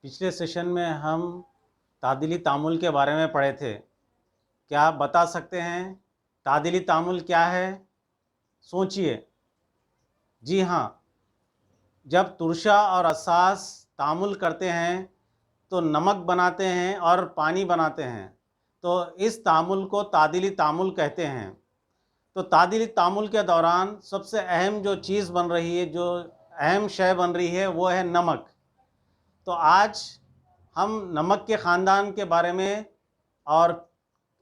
पिछले सेशन में हम तादीली तामुल के बारे में पढ़े थे। क्या आप बता सकते हैं तादीली तामुल क्या है? सोचिए। जी हाँ, जब तुरशा और असास तामुल करते हैं तो नमक बनाते हैं और पानी बनाते हैं, तो इस तामुल को तादीली तामुल कहते हैं। तो तादीली तामुल के दौरान सबसे अहम जो चीज़ बन रही है, जो अहम शय बन रही है, वो है नमक। तो आज हम नमक के ख़ानदान के बारे में और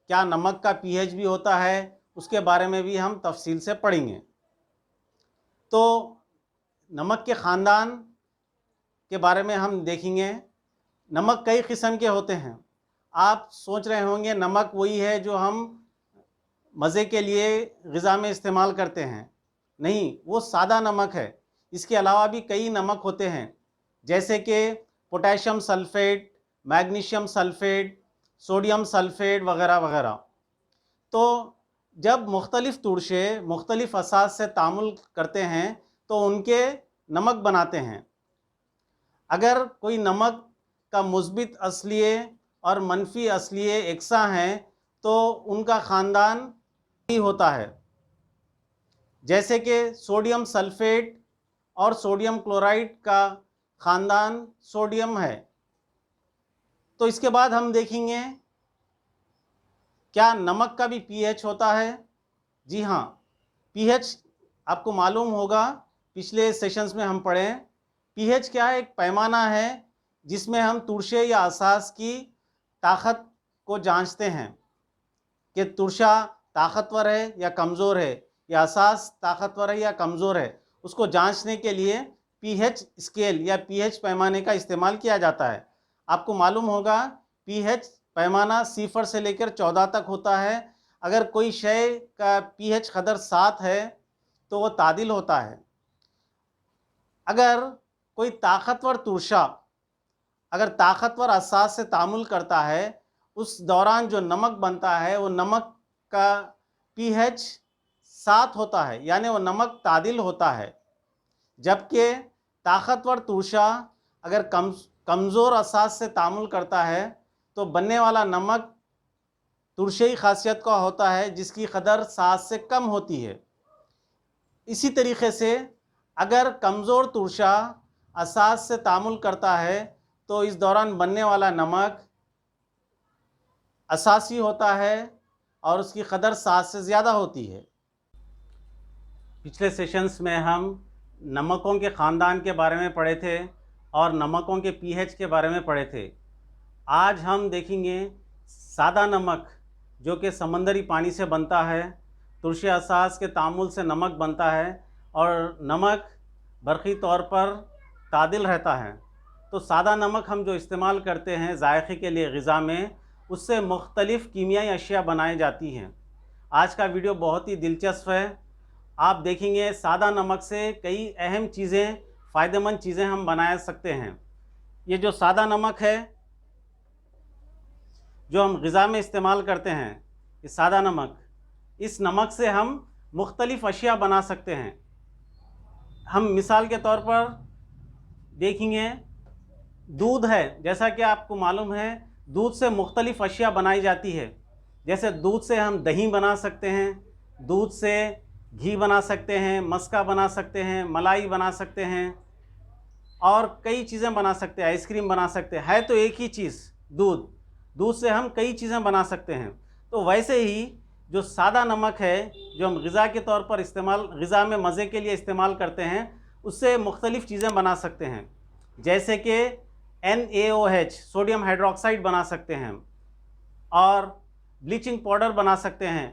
क्या नमक का पीएच भी होता है उसके बारे में भी हम तफसील से पढ़ेंगे। तो नमक के ख़ानदान के बारे में हम देखेंगे। नमक कई किस्म के होते हैं। आप सोच रहे होंगे नमक वही है जो हम मज़े के लिए ग़िज़ा में इस्तेमाल करते हैं। नहीं, वो सादा नमक है। इसके अलावा भी कई नमक होते हैं, जैसे कि potassium sulphate, magnesium sulphate, sodium sulphate वगैरह वगैरह। तो जब मुख्तलिफ़ तुरशे मुख्तलिफ़ असास से तामुल करते हैं तो उनके नमक बनाते हैं। अगर कोई नमक का मुस्बित असलिए और मनफी असलिए एकसा हैं तो उनका ख़ानदान ही होता है, जैसे कि सोडियम सल्फ़ेट और सोडियम क्लोराइड का ख़ानदान सोडियम है। तो इसके बाद हम देखेंगे क्या नमक का भी पीएच होता है। जी हाँ, पीएच आपको मालूम होगा, पिछले सेशंस में हम पढ़े। पीएच क्या है? एक पैमाना है जिसमें हम तुरशे या असास की ताकत को जांचते हैं कि तुरशा ताकतवर है या कमज़ोर है, या असास ताकतवर है या कमज़ोर है। उसको जांचने के लिए पीएच स्केल या पीएच पैमाने का इस्तेमाल किया जाता है। आपको मालूम होगा पीएच पैमाना 0 से लेकर 14 तक होता है। अगर कोई शय का पीएच कदर 7 है तो वो तादिल होता है। अगर कोई ताकतवर तुरशा अगर ताकतवर असास से तामुल करता है, उस दौरान जो नमक बनता है वो नमक का पीएच 7 होता है, यानी वो नमक तादिल होता है। जबकि ताकतवर तुरशा अगर कमज़ोर असास से तामुल करता है तो बनने वाला नमक तुरशई खासियत का होता है, जिसकी कदर 7 से कम होती है। इसी तरीके से अगर कमज़ोर तुरशा असास से तामुल करता है तो इस दौरान बनने वाला नमक असासी होता है और उसकी कदर 7 से ज़्यादा होती है। पिछले सेशंस में हम नमकों के ख़ानदान के बारे में पढ़े थे और नमकों के पीएच के बारे में पढ़े थे। आज हम देखेंगे सादा नमक, जो कि समंदरी पानी से बनता है। तुरशे असास के तामुल से नमक बनता है और नमक बरक़ी तौर पर तादिल रहता है। तो सादा नमक हम जो इस्तेमाल करते हैं ज़ायक़े के लिए ग़िज़ा में, उससे मुख्तलिफ़ कीमियाई अशिया बनाई जाती हैं। आज का वीडियो बहुत ही दिलचस्प है। आप देखेंगे सादा नमक से कई अहम चीज़ें, फ़ायदेमंद चीज़ें हम बना सकते हैं। ये जो सादा नमक है जो हम ग़िज़ा में इस्तेमाल करते हैं, ये सादा नमक, इस नमक से हम मुख्तलिफ़ अशिया बना सकते हैं। हम मिसाल के तौर पर देखेंगे दूध है, जैसा कि आपको मालूम है दूध से मुख्तलिफ़ अशिया बनाई जाती है। जैसे दूध से हम दही बना सकते हैं, दूध से घी बना सकते हैं, मस्का बना सकते हैं, मलाई बना सकते हैं और कई चीज़ें बना सकते हैं, आइसक्रीम बना सकते हैं। है तो एक ही चीज़ दूध से हम कई चीज़ें बना सकते हैं। तो वैसे ही जो सादा नमक है जो हम ग़िज़ा के तौर पर ग़िज़ा में मज़े के लिए इस्तेमाल करते हैं, उससे मुख्तलिफ़ चीज़ें बना सकते हैं। जैसे कि NaOH सोडियम हाइड्रोक्साइड बना सकते हैं और ब्लीचिंग पाउडर बना सकते हैं,